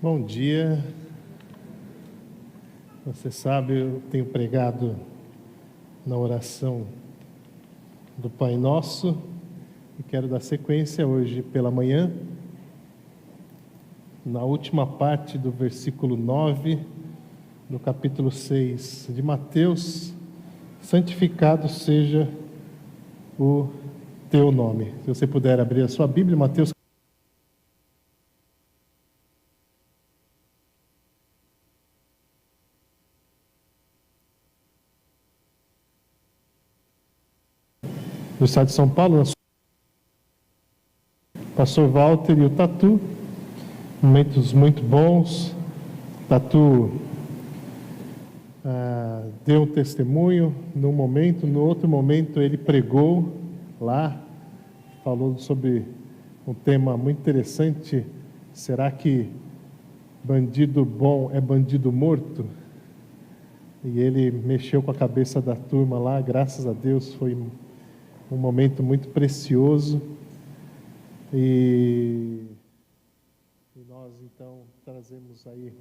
Bom dia. Você sabe, eu tenho pregado na oração do Pai Nosso e quero dar sequência hoje pela manhã, na última parte do versículo 9, do capítulo 6 de Mateus: santificado seja o teu nome. Se você puder abrir a sua Bíblia, Mateus do estado de São Paulo, pastor Walter e o Tatu, momentos muito bons. Tatu deu um testemunho num momento, no outro momento ele pregou lá, falou sobre um tema muito interessante: será que bandido bom é bandido morto? E ele mexeu com a cabeça da turma lá, graças a Deus, foi um momento muito precioso. E nós então trazemos aí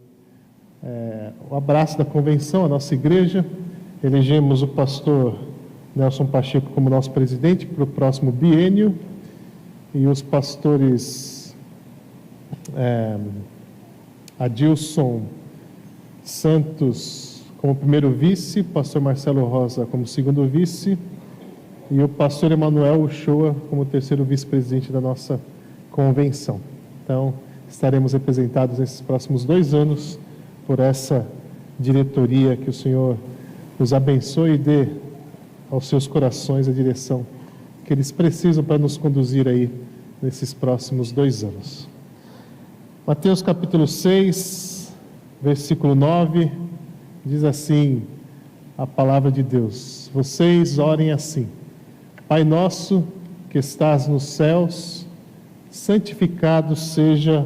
o abraço da convenção, a nossa igreja. Elegemos o pastor Nelson Pacheco como nosso presidente para o próximo biênio, e os pastores Adilson Santos como primeiro vice, pastor Marcelo Rosa como segundo vice, e o pastor Emanuel Uchoa como terceiro vice-presidente da nossa convenção. Então, estaremos representados nesses próximos 2 anos por essa diretoria. Que o Senhor os abençoe e dê aos seus corações a direção que eles precisam para nos conduzir aí nesses próximos 2 anos. Mateus capítulo 6, versículo 9, diz assim a palavra de Deus: vocês orem assim: Pai nosso que estás nos céus, santificado seja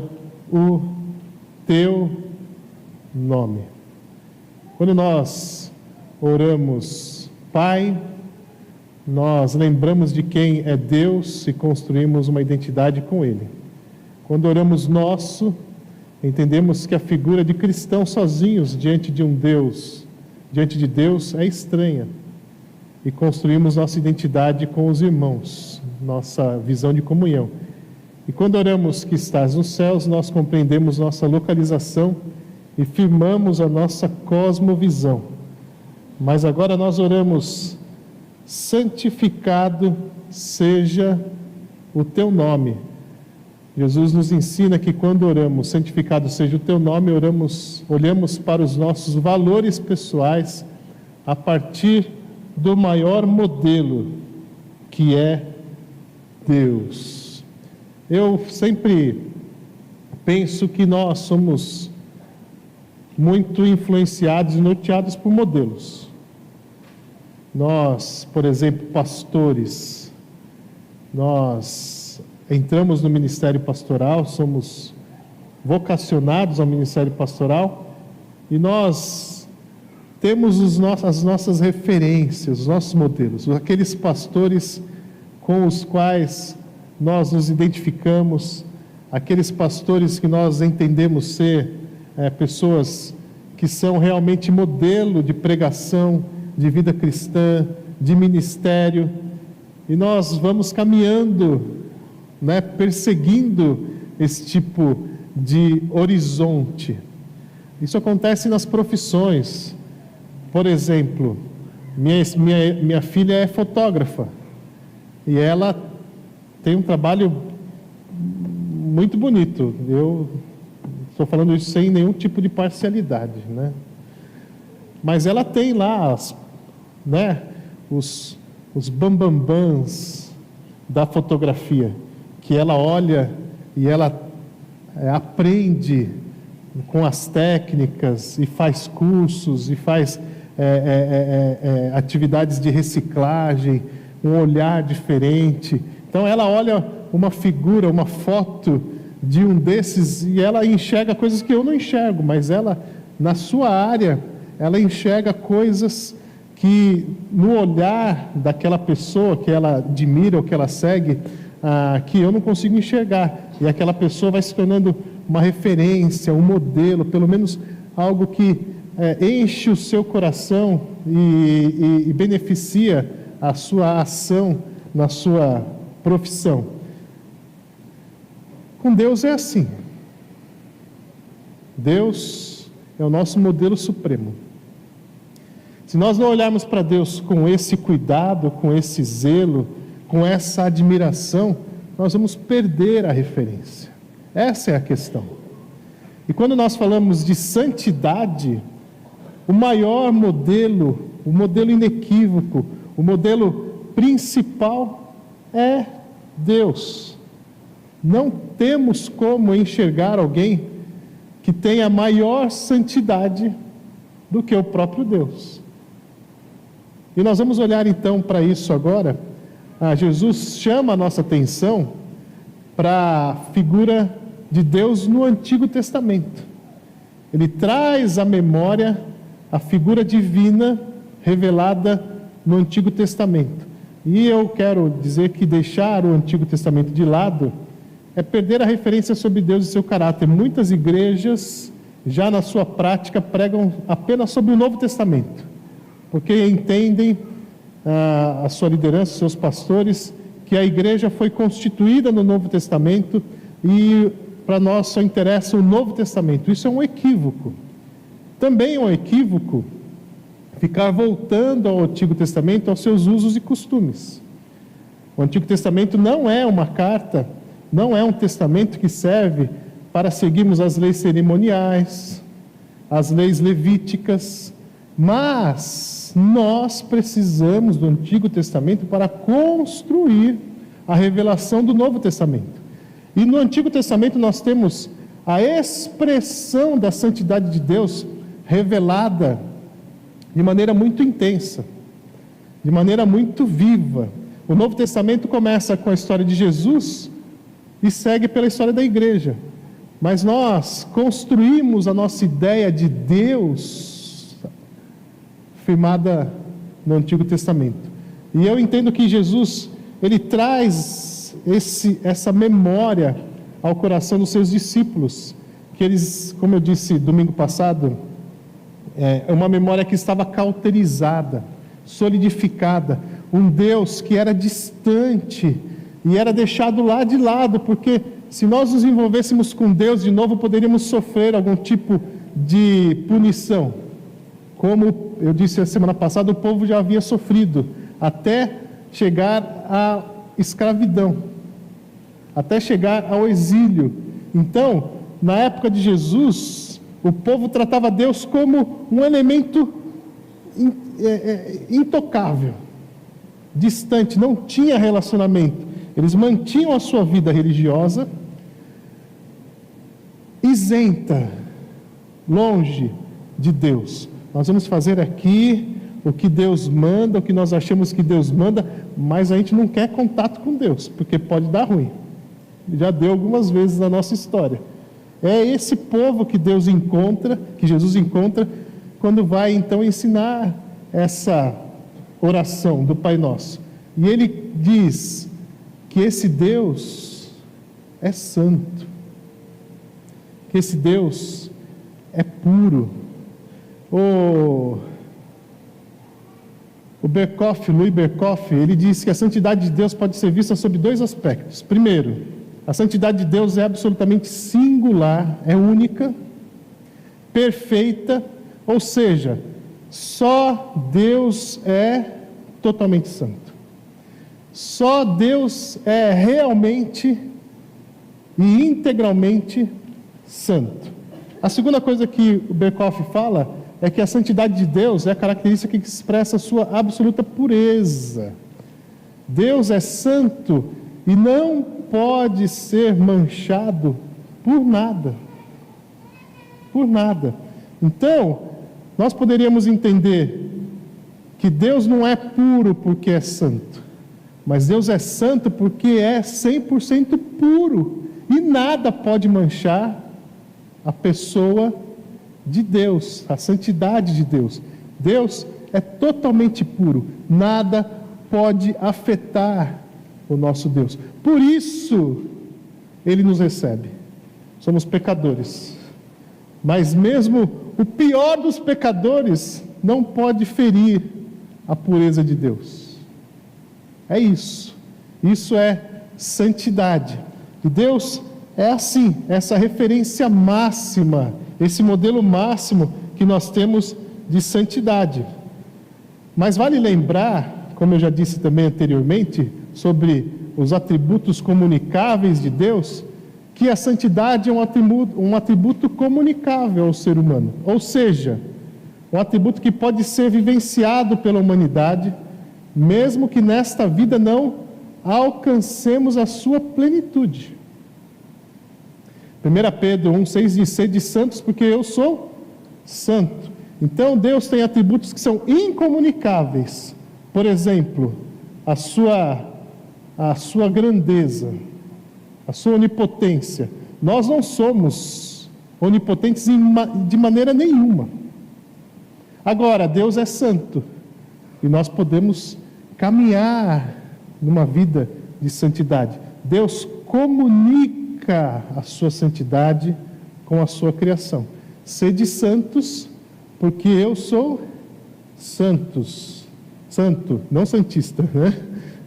o teu nome. Quando nós oramos Pai, nós lembramos de quem é Deus e construímos uma identidade com Ele. Quando oramos nosso, entendemos que a figura de cristão sozinhos diante de um Deus, diante de Deus, é estranha. E construímos nossa identidade com os irmãos, nossa visão de comunhão. E quando oramos que estás nos céus, nós compreendemos nossa localização e firmamos a nossa cosmovisão. Mas agora nós oramos: santificado seja o teu nome. Jesus nos ensina que quando oramos santificado seja o teu nome, olhamos para os nossos valores pessoais a partir do maior modelo, que é Deus. Eu sempre penso que nós somos muito influenciados e norteados por modelos. Nós, por exemplo, pastores, nós entramos no ministério pastoral, somos vocacionados ao ministério pastoral, e nós temos as nossas referências, os nossos modelos, aqueles pastores com os quais nós nos identificamos, aqueles pastores que nós entendemos ser pessoas que são realmente modelo de pregação, de vida cristã, de ministério, e nós vamos caminhando, perseguindo esse tipo de horizonte. Isso acontece nas profissões. Por exemplo, minha filha é fotógrafa e ela tem um trabalho muito bonito. Eu estou falando isso sem nenhum tipo de parcialidade, Mas ela tem lá os bambambãs da fotografia, que ela olha e ela aprende com as técnicas e faz cursos e faz atividades de reciclagem, um olhar diferente. Então ela olha uma figura, uma foto de um desses e ela enxerga coisas que eu não enxergo, mas ela, na sua área, ela enxerga coisas que no olhar daquela pessoa que ela admira ou que ela segue, que eu não consigo enxergar, e aquela pessoa vai se tornando uma referência, um modelo, pelo menos algo que enche o seu coração e beneficia a sua ação na sua profissão. Com Deus é assim. Deus é o nosso modelo supremo. Se nós não olharmos para Deus com esse cuidado, com esse zelo, com essa admiração, nós vamos perder a referência. Essa é a questão. E quando nós falamos de santidade, o maior modelo, o modelo inequívoco, o modelo principal é Deus. Não temos como enxergar alguém que tenha maior santidade do que o próprio Deus. E nós vamos olhar então para isso agora. Jesus chama a nossa atenção para a figura de Deus no Antigo Testamento. Ele traz à memória a figura divina revelada no Antigo Testamento. E eu quero dizer que deixar o Antigo Testamento de lado é perder a referência sobre Deus e seu caráter. Muitas igrejas, já na sua prática, pregam apenas sobre o Novo Testamento, porque entendem a sua liderança, seus pastores, que a igreja foi constituída no Novo Testamento e para nós só interessa o Novo Testamento. Isso é um equívoco. Também é um equívoco ficar voltando ao Antigo Testamento, aos seus usos e costumes. O Antigo Testamento não é uma carta, não é um testamento que serve para seguirmos as leis cerimoniais, as leis levíticas, mas nós precisamos do Antigo Testamento para construir a revelação do Novo Testamento. E no Antigo Testamento nós temos a expressão da santidade de Deus revelada de maneira muito intensa, de maneira muito viva. O Novo Testamento começa com a história de Jesus e segue pela história da igreja. Mas nós construímos a nossa ideia de Deus firmada no Antigo Testamento. E eu entendo que Jesus, ele traz essa memória ao coração dos seus discípulos, que eles, como eu disse domingo passado, é uma memória que estava cauterizada, solidificada, um Deus que era distante e era deixado lá de lado, porque se nós nos envolvêssemos com Deus de novo, poderíamos sofrer algum tipo de punição. Como eu disse a semana passada, o povo já havia sofrido, até chegar à escravidão, até chegar ao exílio. Então, na época de Jesus, o povo tratava Deus como um elemento intocável, distante, não tinha relacionamento. Eles mantinham a sua vida religiosa isenta, longe de Deus. Nós vamos fazer aqui o que Deus manda, o que nós achamos que Deus manda, mas a gente não quer contato com Deus, porque pode dar ruim. Já deu algumas vezes na nossa história. É esse povo que Deus encontra, que Jesus encontra, quando vai então ensinar essa oração do Pai Nosso. E ele diz que esse Deus é santo, que esse Deus é puro. O Louis Berkhoff, ele diz que a santidade de Deus pode ser vista sob dois aspectos. Primeiro, a santidade de Deus é absolutamente singular, é única, perfeita, ou seja, só Deus é totalmente santo. Só Deus é realmente e integralmente santo. A segunda coisa que o Berkhoff fala é que a santidade de Deus é a característica que expressa a sua absoluta pureza. Deus é santo e não pode ser manchado por nada. Por nada. Então, nós poderíamos entender que Deus não é puro porque é santo, mas Deus é santo porque é 100% puro, e nada pode manchar a pessoa de Deus, a santidade de Deus. Deus é totalmente puro, nada pode afetar o nosso Deus. Por isso, Ele nos recebe. somos pecadores. Mas mesmo o pior dos pecadores não pode ferir a pureza de Deus. É isso. Isso é santidade. E Deus é assim, essa referência máxima, esse modelo máximo que nós temos de santidade. Mas vale lembrar, como eu já disse também anteriormente, sobre os atributos comunicáveis de Deus, que a santidade é um atributo comunicável ao ser humano. Ou seja, um atributo que pode ser vivenciado pela humanidade, mesmo que nesta vida não alcancemos a sua plenitude. 1 Pedro 1,6 diz: sede santos porque eu sou santo. Então Deus tem atributos que são incomunicáveis. Por exemplo, a sua grandeza, a sua onipotência. Nós não somos onipotentes de maneira nenhuma. Agora, Deus é santo e nós podemos caminhar numa vida de santidade. Deus comunica a sua santidade com a sua criação. Sede santos, porque eu sou santo, não santista, né?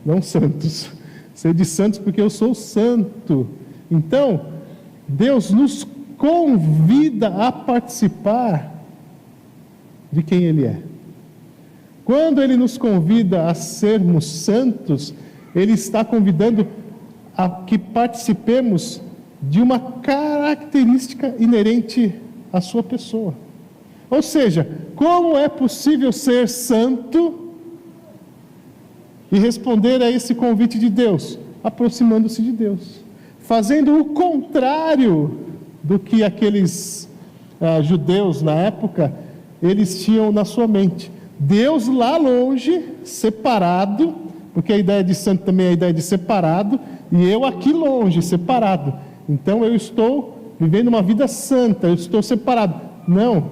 Não santos. Sede santos, porque eu sou santo. Então, Deus nos convida a participar de quem Ele é. Quando Ele nos convida a sermos santos, Ele está convidando a que participemos de uma característica inerente à sua pessoa. Ou seja, como é possível ser santo e responder a esse convite de Deus? Aproximando-se de Deus, fazendo o contrário do que aqueles judeus na época eles tinham na sua mente. Deus lá longe, separado, porque a ideia de santo também é a ideia de separado, e eu aqui longe, separado. Então eu estou vivendo uma vida santa, eu estou separado. Não,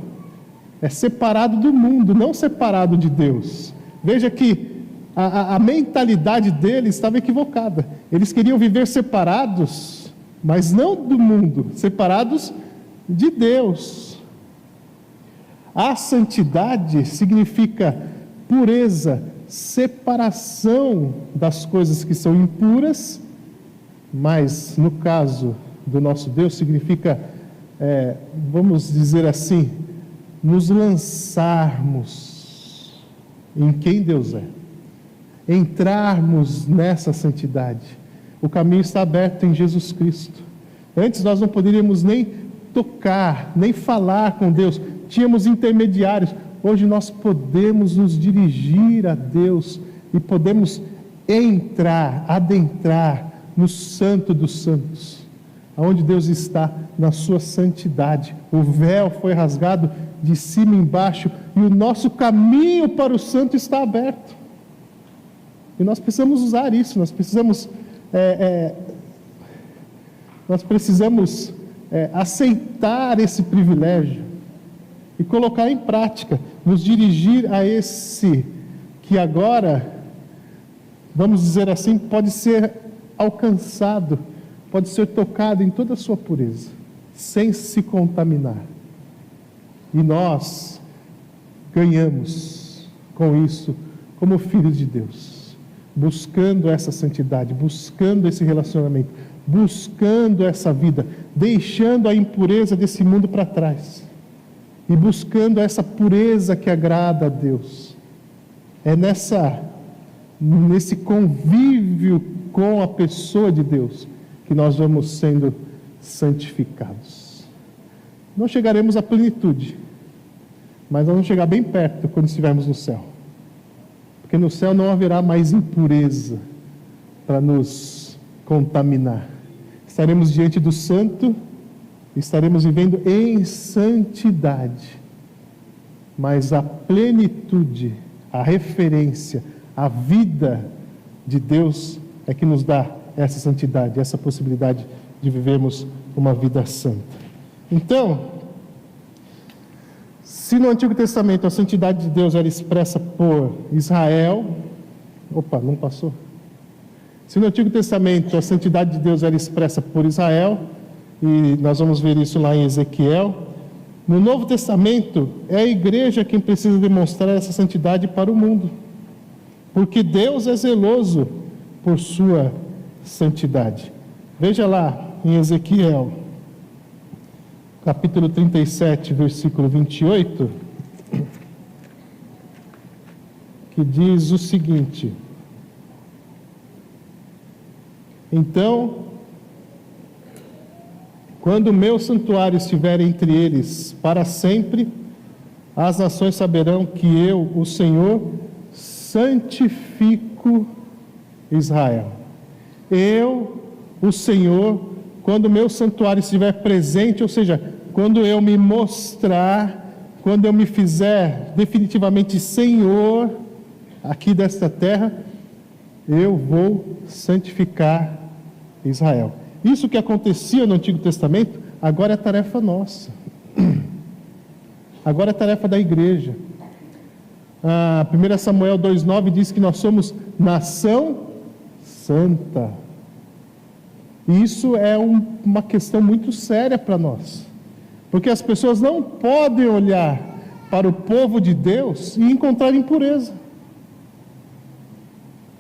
é separado do mundo, não separado de Deus. Veja que a mentalidade deles estava equivocada. Eles queriam viver separados, mas não do mundo, separados de Deus. A santidade significa pureza, separação das coisas que são impuras, mas no caso do nosso Deus significa, vamos dizer assim, nos lançarmos em quem Deus é, entrarmos nessa santidade. O caminho está aberto em Jesus Cristo. Antes nós não poderíamos nem tocar, nem falar com Deus, tínhamos intermediários. Hoje nós podemos nos dirigir a Deus e podemos adentrar no Santo dos Santos, aonde Deus está na sua santidade. O véu foi rasgado de cima embaixo e o nosso caminho para o Santo está aberto. E nós precisamos usar isso, nós precisamos aceitar esse privilégio e colocar em prática, nos dirigir a esse que agora, vamos dizer assim, pode ser alcançado, pode ser tocado em toda a sua pureza, sem se contaminar. E nós ganhamos com isso, como filhos de Deus, buscando essa santidade, buscando esse relacionamento, buscando essa vida, deixando a impureza desse mundo para trás e buscando essa pureza que agrada a Deus. É nesse convívio com a pessoa de Deus que nós vamos sendo santificados. Não chegaremos à plenitude, mas vamos chegar bem perto quando estivermos no céu, porque no céu não haverá mais impureza para nos contaminar. Estaremos diante do Santo, estaremos vivendo em santidade, mas a plenitude, a referência, a vida de Deus é que nos dá essa santidade, essa possibilidade de vivermos uma vida santa. Então, se no Antigo Testamento a santidade de Deus era expressa por Israel, não passou. Se no Antigo Testamento a santidade de Deus era expressa por Israel, e nós vamos ver isso lá em Ezequiel. No Novo Testamento, é a igreja quem precisa demonstrar essa santidade para o mundo, porque Deus é zeloso por sua santidade. Veja lá em Ezequiel, capítulo 37, versículo 28, que diz o seguinte: então, quando o meu santuário estiver entre eles para sempre, as nações saberão que eu, o Senhor, santifico Israel. Eu, o Senhor, quando o meu santuário estiver presente, ou seja, quando eu me mostrar, quando eu me fizer definitivamente Senhor aqui desta terra, eu vou santificar Israel. Isso que acontecia no Antigo Testamento, agora é tarefa nossa. Agora é tarefa da igreja. 1 Samuel 2,9 diz que nós somos nação santa. E isso é uma questão muito séria para nós. Porque as pessoas não podem olhar para o povo de Deus e encontrar impureza.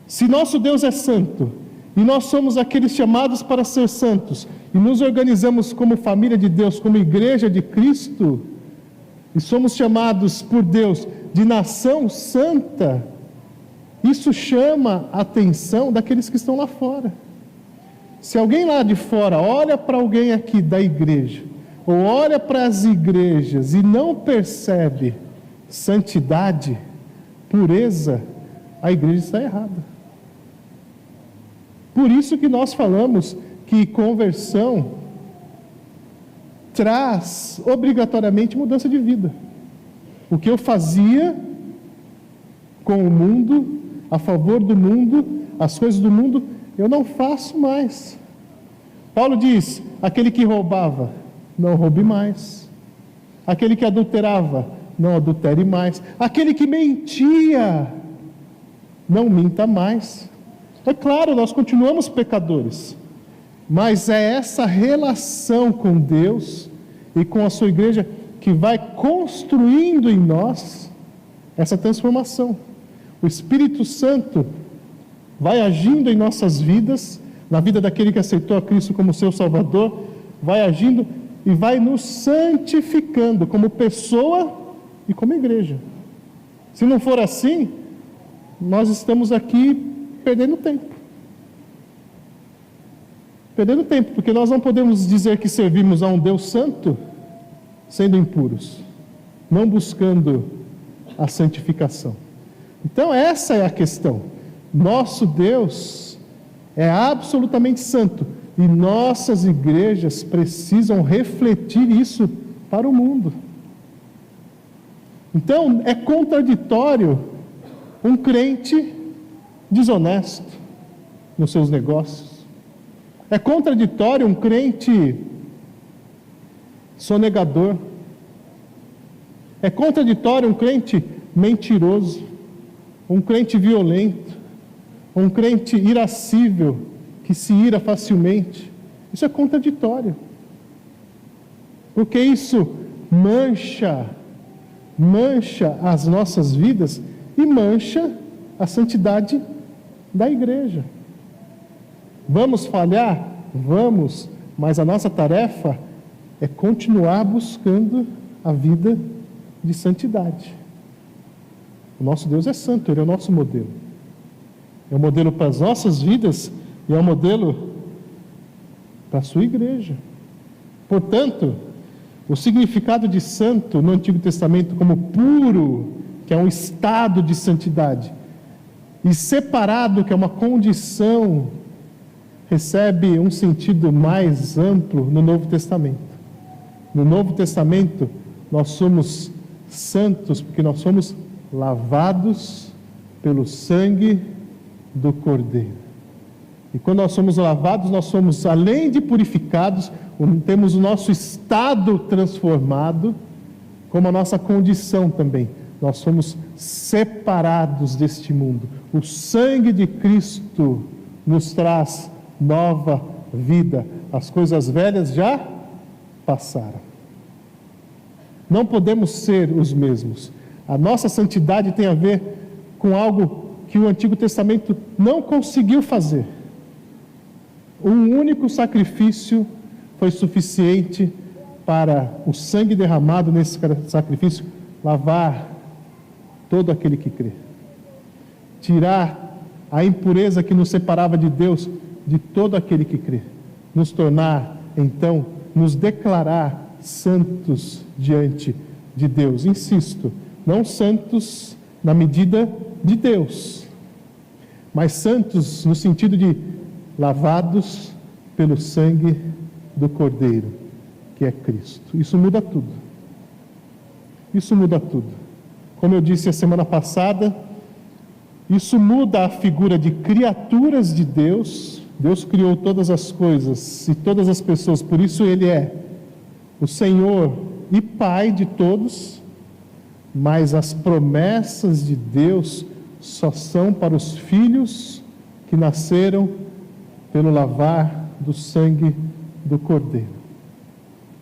Se nosso Deus é santo, e nós somos aqueles chamados para ser santos, e nos organizamos como família de Deus, como igreja de Cristo, e somos chamados por Deus de nação santa, isso chama a atenção daqueles que estão lá fora. Se alguém lá de fora olha para alguém aqui da igreja, ou olha para as igrejas e não percebe santidade, pureza, a igreja está errada. Por isso que nós falamos que conversão traz obrigatoriamente mudança de vida. O que eu fazia com o mundo, a favor do mundo, as coisas do mundo, eu não faço mais. Paulo diz: aquele que roubava, não roube mais. Aquele que adulterava, não adultere mais. Aquele que mentia, não minta mais. É claro, nós continuamos pecadores, mas é essa relação com Deus e com a sua igreja que vai construindo em nós essa transformação. O Espírito Santo vai agindo em nossas vidas, na vida daquele que aceitou a Cristo como seu Salvador, vai agindo e vai nos santificando como pessoa e como igreja. Se não for assim, nós estamos aqui perdendo tempo. Perdendo tempo, porque nós não podemos dizer que servimos a um Deus santo sendo impuros, não buscando a santificação. Então essa é a questão. Nosso Deus é absolutamente santo e nossas igrejas precisam refletir isso para o mundo. Então é contraditório um crente desonesto nos seus negócios. É contraditório um crente sonegador. É contraditório um crente mentiroso, um crente violento, um crente irascível, que se ira facilmente. Isso é contraditório. Porque isso mancha as nossas vidas e mancha a santidade da igreja. Vamos falhar? Vamos, mas a nossa tarefa é continuar buscando a vida de santidade. O nosso Deus é santo, Ele é o nosso modelo. É o modelo para as nossas vidas e é o modelo para a sua igreja. Portanto, o significado de santo no Antigo Testamento como puro, que é um estado de santidade, e separado, que é uma condição, recebe um sentido mais amplo no Novo Testamento. No Novo Testamento, nós somos santos porque nós somos lavados pelo sangue do Cordeiro. E quando nós somos lavados, nós somos, além de purificados, temos o nosso estado transformado, como a nossa condição também. Nós somos separados deste mundo. O sangue de Cristo nos traz nova vida. As coisas velhas já passaram. Não podemos ser os mesmos. A nossa santidade tem a ver com algo que o Antigo Testamento não conseguiu fazer. Um único sacrifício foi suficiente para o sangue derramado nesse sacrifício lavar todo aquele que crê. Tirar a impureza que nos separava de Deus de todo aquele que crê. Nos tornar, então, nos declarar santos diante de Deus. Insisto, não santos na medida de Deus, mas santos no sentido de lavados pelo sangue do Cordeiro, que é Cristo. Isso muda tudo. Isso muda tudo. Como eu disse a semana passada, isso muda a figura de criaturas de Deus. Deus criou todas as coisas e todas as pessoas, por isso Ele é o Senhor e Pai de todos, mas as promessas de Deus só são para os filhos que nasceram pelo lavar do sangue do Cordeiro.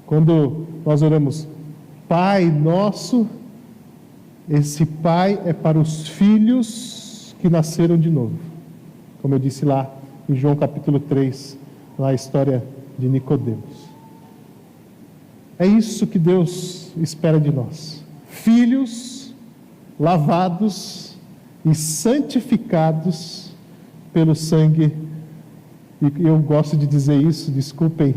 Quando nós oramos, Pai Nosso, esse Pai é para os filhos que nasceram de novo. Como eu disse lá em João capítulo 3, na história de Nicodemos. É isso que Deus espera de nós. Filhos lavados e santificados pelo sangue. E eu gosto de dizer isso, desculpem,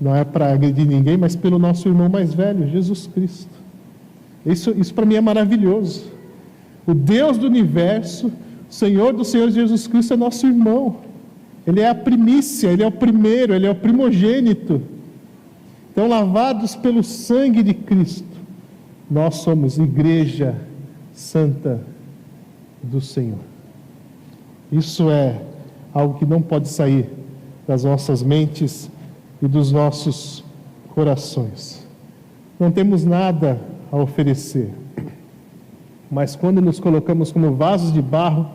não é para agredir ninguém, mas pelo nosso irmão mais velho, Jesus Cristo. Isso para mim é maravilhoso. O Deus do universo, o Senhor dos Senhores Jesus Cristo é nosso irmão. Ele é a primícia, Ele é o primeiro, Ele é o primogênito. Então, lavados pelo sangue de Cristo, nós somos igreja santa do Senhor. Isso é algo que não pode sair das nossas mentes e dos nossos corações. Não temos nada a oferecer, mas quando nos colocamos como vasos de barro,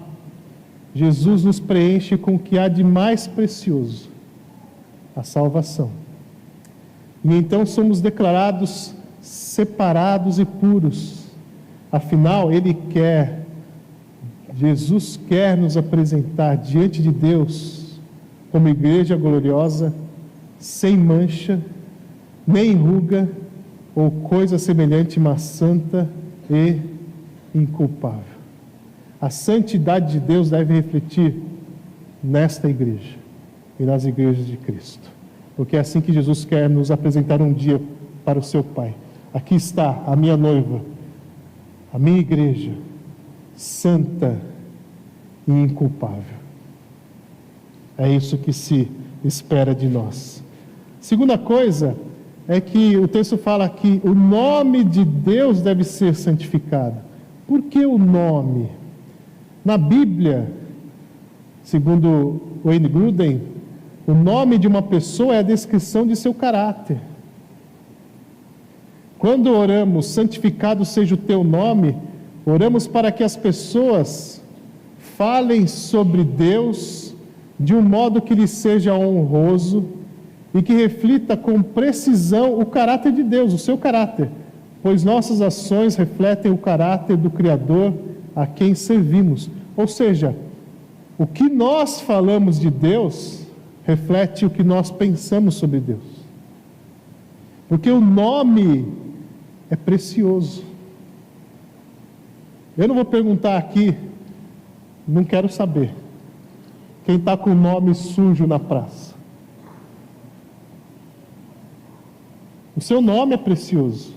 Jesus nos preenche com o que há de mais precioso, a salvação. E então somos declarados separados e puros. Afinal, Jesus quer nos apresentar diante de Deus como igreja gloriosa, sem mancha, nem ruga ou coisa semelhante, mas santa e inculpável. A santidade de Deus deve refletir nesta igreja e nas igrejas de Cristo. Porque é assim que Jesus quer nos apresentar um dia para o seu Pai. Aqui está a minha noiva, a minha igreja, santa e inculpável. É isso que se espera de nós. Segunda coisa é que o texto fala que o nome de Deus deve ser santificado. Por que o nome? Na Bíblia, segundo Wayne Grudem, o nome de uma pessoa é a descrição de seu caráter. Quando oramos, santificado seja o teu nome, oramos para que as pessoas falem sobre Deus de um modo que lhe seja honroso e que reflita com precisão o caráter de Deus, o seu caráter, pois nossas ações refletem o caráter do Criador a quem servimos. Ou seja, o que nós falamos de Deus reflete o que nós pensamos sobre Deus. Porque o nome é precioso. Eu não vou perguntar aqui, não quero saber, quem está com o nome sujo na praça. O seu nome é precioso.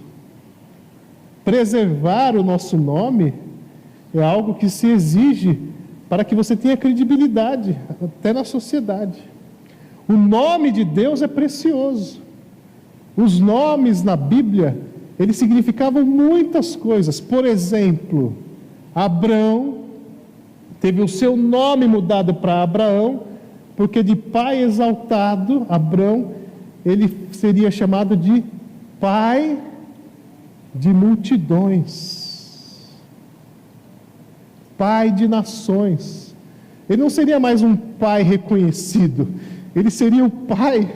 Preservar o nosso nome é algo que se exige para que você tenha credibilidade, até na sociedade. O nome de Deus é precioso. Os nomes na Bíblia, eles significavam muitas coisas. Por exemplo, Abrão teve o seu nome mudado para Abraão, porque de pai exaltado, Abrão, ele seria chamado de pai de multidões, pai de nações. Ele não seria mais um pai reconhecido, ele seria o pai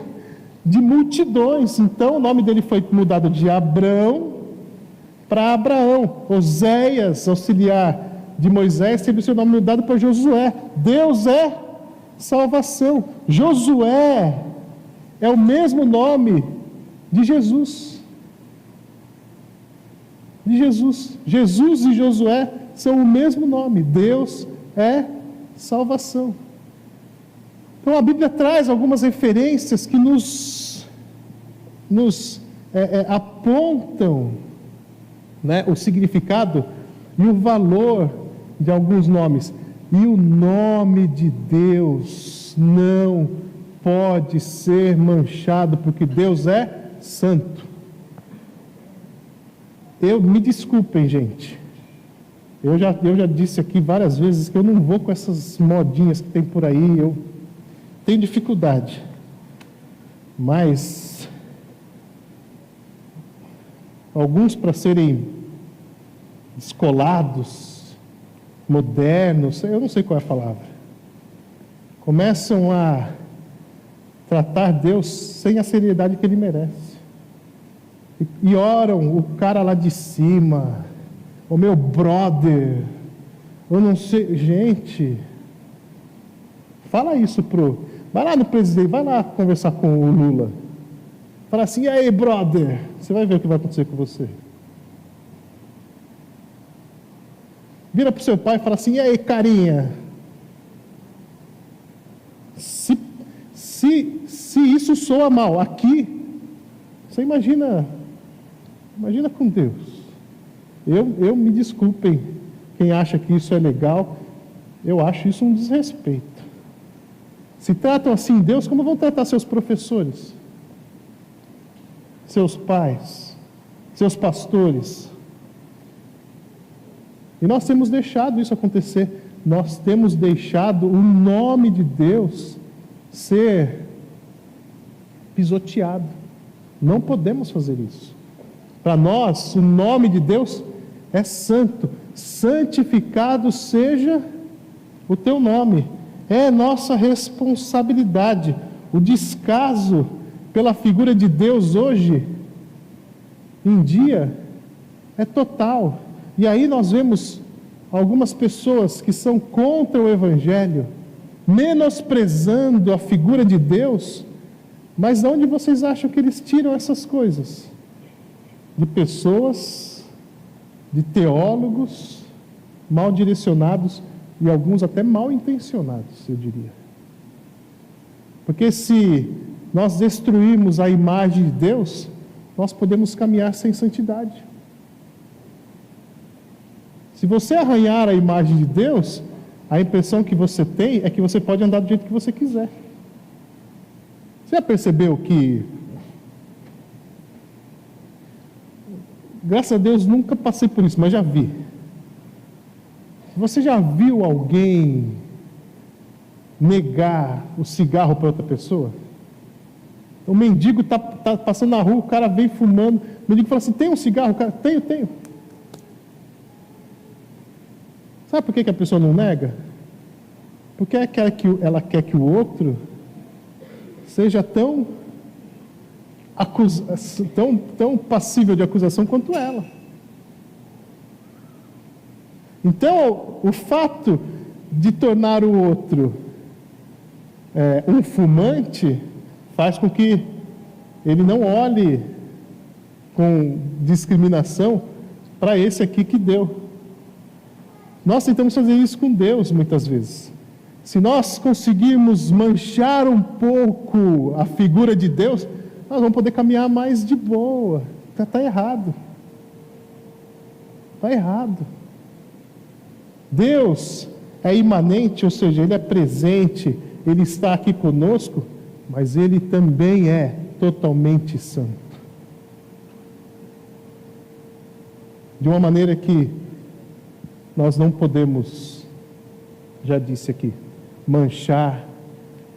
de multidões. Então o nome dele foi mudado de Abrão para Abraão. Oséias, auxiliar de Moisés, teve seu nome mudado para Josué. Deus é salvação. Josué é o mesmo nome de Jesus. De Jesus. Jesus e Josué são o mesmo nome. Deus é salvação. Então a Bíblia traz algumas referências que nos apontam, né, o significado e o valor de alguns nomes. E o nome de Deus não pode ser manchado, porque Deus é santo. Me desculpem, gente. Eu já disse aqui várias vezes que eu não vou com essas modinhas que tem por aí. Eu tenho dificuldade. Mas alguns, para serem descolados, modernos, eu não sei qual é a palavra, começam a tratar Deus sem a seriedade que Ele merece. E oram o cara lá de cima, o meu brother, eu não sei, gente, fala isso vai lá no presidente, vai lá conversar com o Lula, fala assim, e aí brother, você vai ver o que vai acontecer com você. Vira para o seu pai e fala assim, e aí carinha, se isso soa mal aqui, você imagina com Deus. Eu me desculpem quem acha que isso é legal, eu acho isso um desrespeito. Se tratam assim Deus, como vão tratar seus professores, seus pais, seus pastores? E nós temos deixado isso acontecer, nós temos deixado o nome de Deus ser pisoteado. Não podemos fazer isso. Para nós, o nome de Deus é santo. Santificado seja o teu nome. É nossa responsabilidade. O descaso pela figura de Deus hoje em dia é total. E aí nós vemos algumas pessoas que são contra o Evangelho, menosprezando a figura de Deus. Mas de onde vocês acham que eles tiram essas coisas? De pessoas, de teólogos mal direcionados e alguns até mal intencionados, eu diria. Porque se nós destruirmos a imagem de Deus, nós podemos caminhar sem santidade. Se você arranhar a imagem de Deus, a impressão que você tem é que você pode andar do jeito que você quiser. Você já percebeu que, graças a Deus nunca passei por isso, mas já vi. Você já viu alguém negar o cigarro para outra pessoa? O mendigo está passando na rua, o cara vem fumando, o mendigo fala assim, tem um cigarro? O cara, tenho. Sabe por que a pessoa não nega? Porque ela quer que o outro seja tão passível de acusação quanto ela. Então, o fato de tornar o outro um fumante faz com que ele não olhe com discriminação para esse aqui que deu. Nós tentamos fazer isso com Deus muitas vezes. Se nós conseguirmos manchar um pouco a figura de Deus, nós vamos poder caminhar mais de boa. Está errado. Está errado. Deus é imanente, ou seja, Ele é presente, Ele está aqui conosco, mas Ele também é totalmente santo. De uma maneira que nós não podemos, já disse aqui, manchar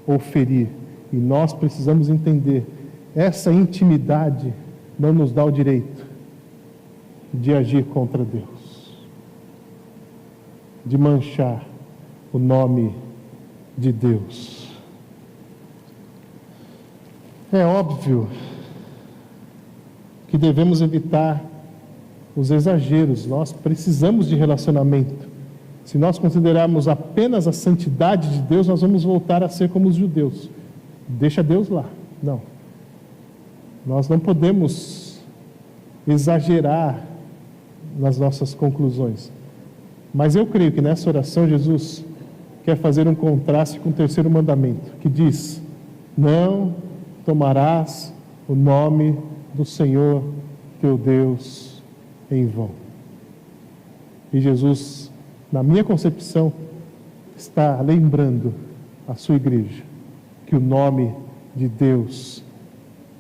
ou ferir. E nós precisamos entender, essa intimidade não nos dá o direito de agir contra Deus, de manchar o nome de Deus. É óbvio que devemos evitar os exageros. Nós precisamos de relacionamento. Se nós considerarmos apenas a santidade de Deus, nós vamos voltar a ser como os judeus. Deixa Deus lá. Não. Nós não podemos exagerar nas nossas conclusões. Mas eu creio que nessa oração Jesus quer fazer um contraste com o terceiro mandamento, que diz: não tomarás o nome do Senhor teu Deus em vão. E Jesus, na minha concepção, está lembrando a sua igreja que o nome de Deus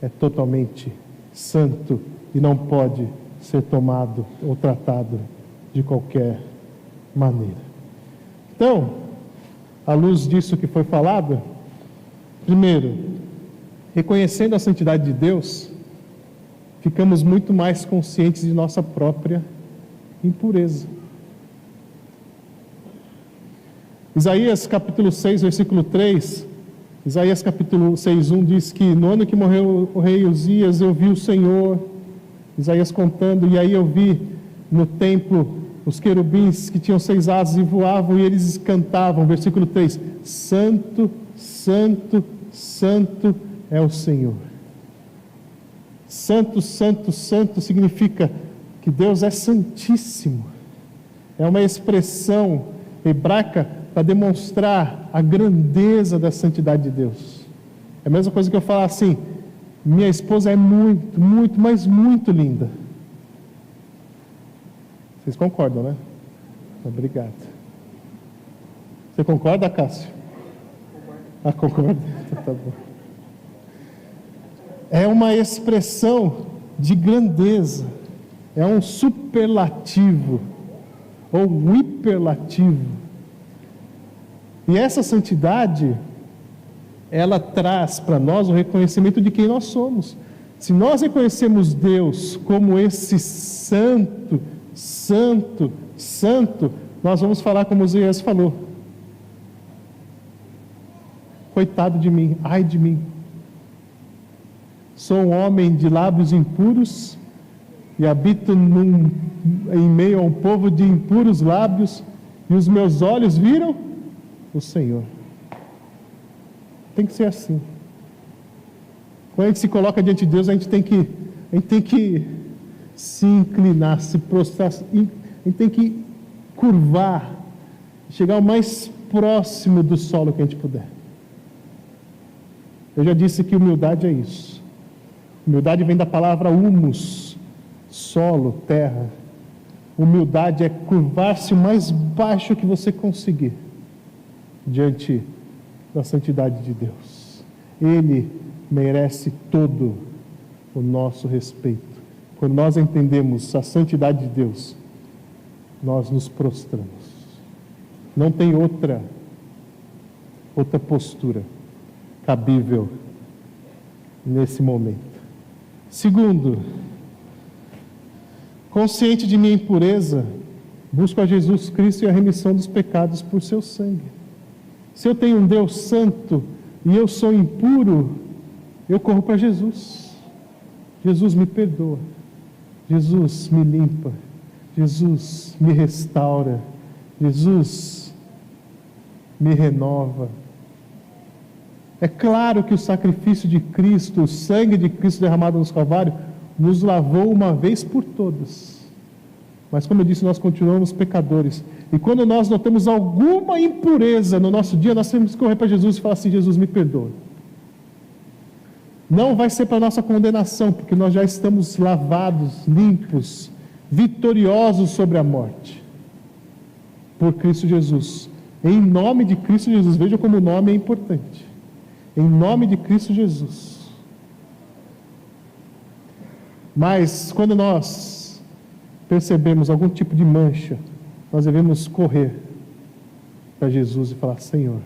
é totalmente santo e não pode ser tomado ou tratado de qualquer maneira. Então, à luz disso que foi falado, primeiro, reconhecendo a santidade de Deus, ficamos muito mais conscientes de nossa própria impureza. Isaías capítulo 6, versículo 3, Isaías capítulo 6, 1 diz que no ano que morreu o rei Uzias, eu vi o Senhor, Isaías contando, e aí eu vi no templo os querubins que tinham 6 asas e voavam, e eles cantavam, versículo 3, Santo, Santo, Santo é o Senhor. Santo, Santo, Santo significa que Deus é santíssimo. É uma expressão hebraica para demonstrar a grandeza da santidade de Deus. É a mesma coisa que eu falar assim: minha esposa é muito, muito, mas muito linda. Vocês concordam, né? Obrigado. Você concorda, Cássio? Ah, concorda? Então, tá bom. É uma expressão de grandeza, é um superlativo, ou um hiperlativo. E essa santidade, ela traz para nós o reconhecimento de quem nós somos. Se nós reconhecemos Deus como esse santo, santo, santo, nós vamos falar como Oséias falou: coitado de mim, ai de mim, sou um homem de lábios impuros e habito em meio a um povo de impuros lábios, e os meus olhos viram o Senhor. Tem que ser assim. Quando a gente se coloca diante de Deus, a gente tem que se inclinar, se prostrar, a gente tem que curvar, chegar o mais próximo do solo que a gente puder. Eu já disse que humildade é isso. Humildade vem da palavra humus, solo, terra. Humildade é curvar-se o mais baixo que você conseguir diante da santidade de Deus. Ele merece todo o nosso respeito. Quando nós entendemos a santidade de Deus, nós nos prostramos. Não tem outra postura cabível nesse momento. Segundo, consciente de minha impureza, busco a Jesus Cristo e a remissão dos pecados por seu sangue. Se eu tenho um Deus santo e eu sou impuro, eu corro para Jesus. Jesus me perdoa. Jesus me limpa. Jesus me restaura. Jesus me renova. É claro que o sacrifício de Cristo, o sangue de Cristo derramado no Calvário, nos lavou uma vez por todas. Mas, como eu disse, nós continuamos pecadores. E quando nós notamos alguma impureza no nosso dia, nós temos que correr para Jesus e falar assim: Jesus, me perdoa. Não vai ser para nossa condenação, porque nós já estamos lavados, limpos, vitoriosos sobre a morte, por Cristo Jesus. Em nome de Cristo Jesus. Veja como o nome é importante. Em nome de Cristo Jesus. Mas quando nós percebemos algum tipo de mancha, nós devemos correr para Jesus e falar: Senhor,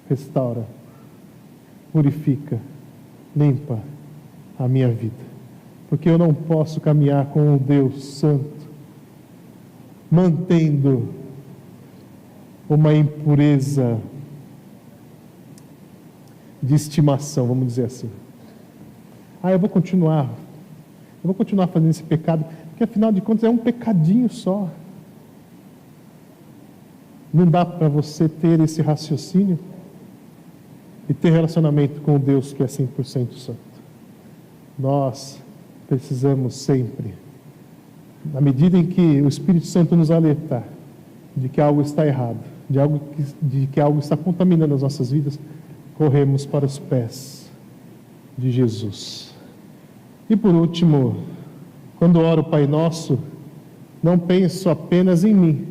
restaura, purifica, limpa a minha vida, porque eu não posso caminhar com um Deus santo mantendo de estimação, vamos dizer assim. Eu vou continuar fazendo esse pecado, porque afinal de contas é um pecadinho só. Não dá para você ter esse raciocínio e ter relacionamento com Deus que é 100% santo. Nós precisamos sempre, na medida em que o Espírito Santo nos alertar de que algo está errado, de que algo está contaminando as nossas vidas, corremos para os pés de Jesus. E por último, quando oro Pai Nosso, não penso apenas em mim,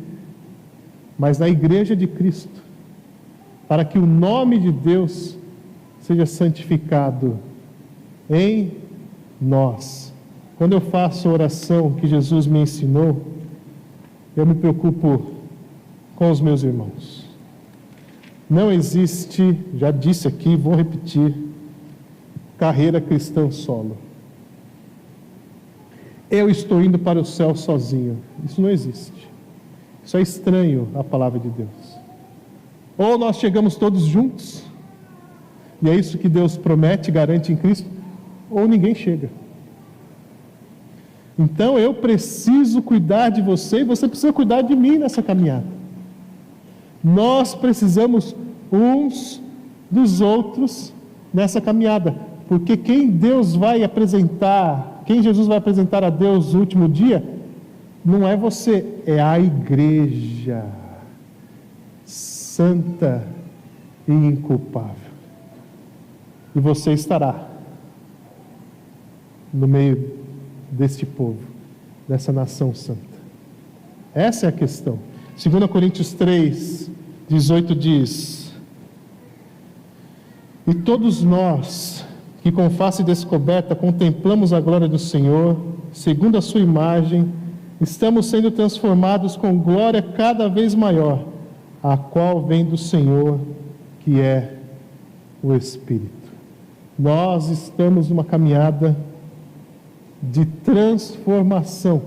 mas na Igreja de Cristo, para que o nome de Deus seja santificado em nós. Quando eu faço a oração que Jesus me ensinou, eu me preocupo com os meus irmãos. Não existe, já disse aqui, vou repetir, carreira cristã solo. Eu estou indo para o céu sozinho. Isso não existe. Isso é estranho à palavra de Deus. Ou nós chegamos todos juntos, e é isso que Deus promete, garante em Cristo, ou ninguém chega. Então eu preciso cuidar de você e você precisa cuidar de mim nessa caminhada. Nós precisamos uns dos outros nessa caminhada, porque quem Jesus vai apresentar a Deus no último dia, não é você, é a igreja santa e inculpável. E você estará no meio deste povo, dessa nação santa. Essa é a questão. 2 Coríntios 3, 18 diz: e todos nós, que com face descoberta contemplamos a glória do Senhor, segundo a sua imagem, estamos sendo transformados com glória cada vez maior, a qual vem do Senhor, que é o Espírito. Nós estamos numa caminhada de transformação,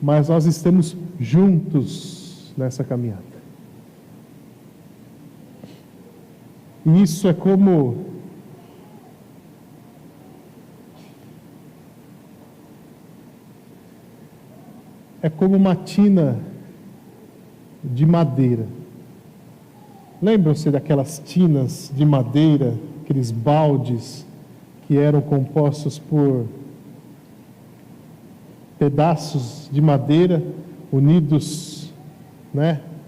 mas nós estamos juntos nessa caminhada. E isso é como uma tina de madeira. Lembram-se daquelas tinas de madeira, aqueles baldes que eram compostos por pedaços de madeira unidos,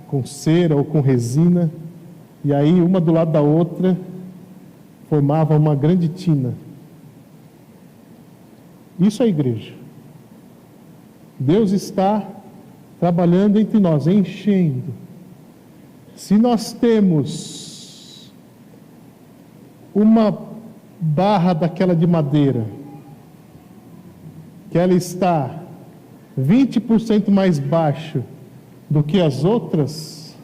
com cera ou com resina, e aí uma do lado da outra formava uma grande tina. Isso é a igreja. Deus está trabalhando entre nós, enchendo. Se nós temos uma barra daquela de madeira, que ela está 20% mais baixo do que as outras,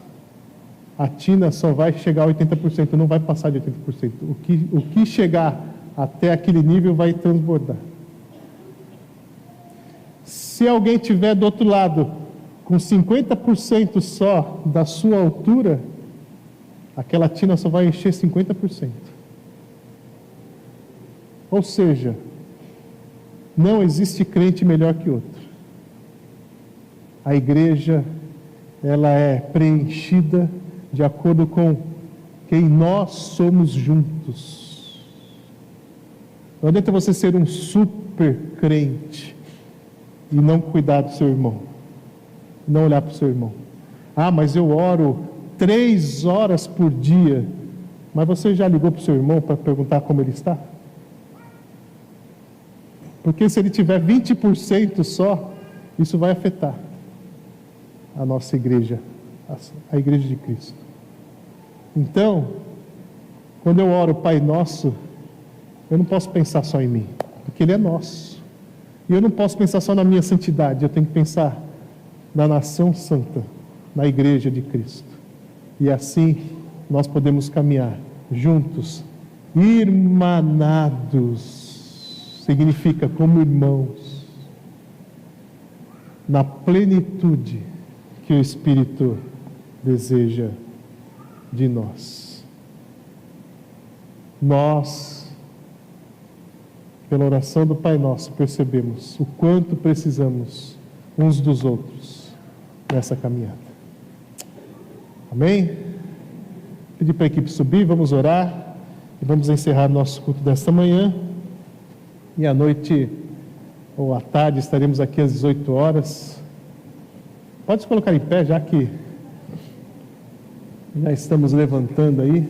a tina só vai chegar a 80%, não vai passar de 80%. O que chegar até aquele nível vai transbordar. Se alguém estiver do outro lado com 50% só da sua altura, aquela tina só vai encher 50%. Ou seja, não existe crente melhor que outro. A igreja, ela é preenchida de acordo com quem nós somos juntos. Não adianta você ser um super crente e não cuidar do seu irmão, não olhar para o seu irmão. Mas eu oro 3 horas por dia. Mas você já ligou para o seu irmão para perguntar como ele está? Porque se ele tiver 20% só, isso vai afetar a nossa igreja, a igreja de Cristo. Então, quando eu oro Pai Nosso, eu não posso pensar só em mim, porque Ele é nosso. E eu não posso pensar só na minha santidade, eu tenho que pensar na nação santa, na igreja de Cristo. E assim nós podemos caminhar juntos, irmanados, significa como irmãos, na plenitude que o Espírito deseja de nós. nós, pela oração do Pai Nosso, percebemos o quanto precisamos uns dos outros nessa caminhada. Amém? Pedir para a equipe subir, vamos orar e vamos encerrar nosso culto desta manhã. E à noite ou à tarde estaremos aqui às 18 horas. Pode se colocar em pé, já que já estamos levantando aí.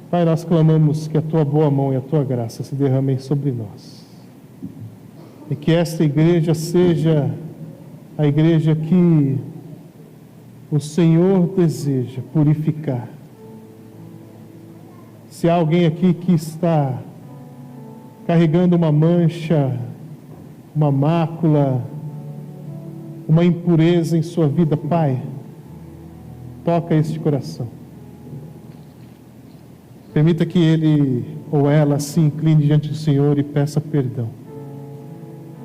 Pai, nós clamamos que a Tua boa mão e a Tua graça se derramem sobre nós. E que esta igreja seja a igreja que o Senhor deseja purificar. Se há alguém aqui que está carregando uma mancha, uma mácula, uma impureza em sua vida, Pai, toca este coração. Permita que ele ou ela se incline diante do Senhor e peça perdão,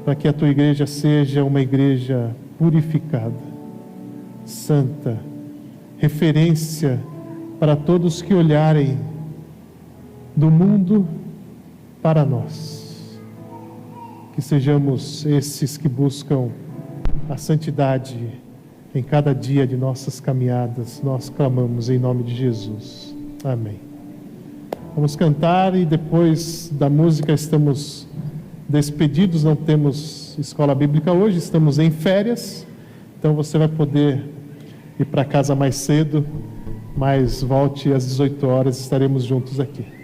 para que a Tua igreja seja uma igreja purificada, santa, referência para todos que olharem do mundo para nós. Que sejamos esses que buscam a santidade em cada dia de nossas caminhadas. Nós clamamos em nome de Jesus. Amém. Vamos cantar e depois da música estamos despedidos. Não temos escola bíblica hoje, estamos em férias. Então você vai poder ir para casa mais cedo, mas volte às 18 horas, estaremos juntos aqui.